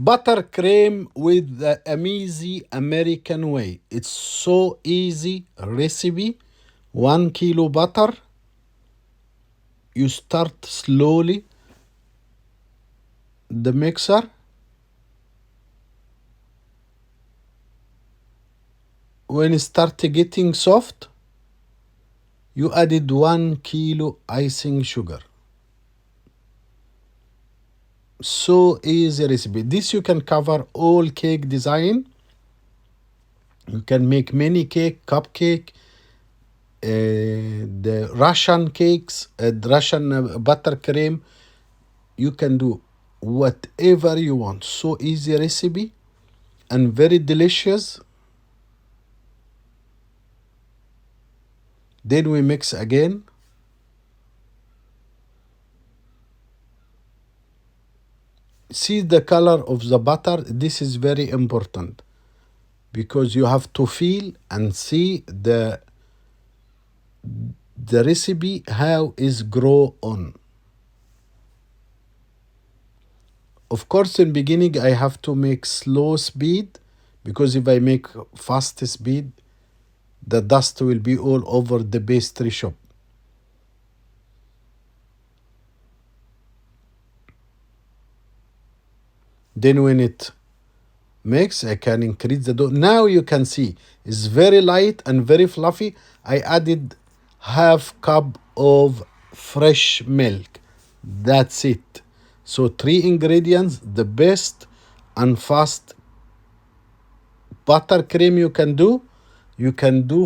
Buttercream with the amazing American way. It's so easy recipe. 1 kilo butter. You start slowly the mixer. When it start getting soft, you added 1 kilo icing sugar. So easy recipe. This you can cover all cake design. You can make many cake, cupcake, the Russian cakes, Russian buttercream. You can do whatever you want. So easy recipe and very delicious. Then we mix again. See the color of the butter. This is very important because you have to feel and see the recipe how is grow on. Of course, in beginning I have to make slow speed because if I make fast speed, the dust will be all over the pastry shop. Then when it mix, I can increase the dough. Now you can see it's very light and very fluffy. I added half cup of fresh milk. That's it. So 3 ingredients, the best and fast buttercream you can do. You can do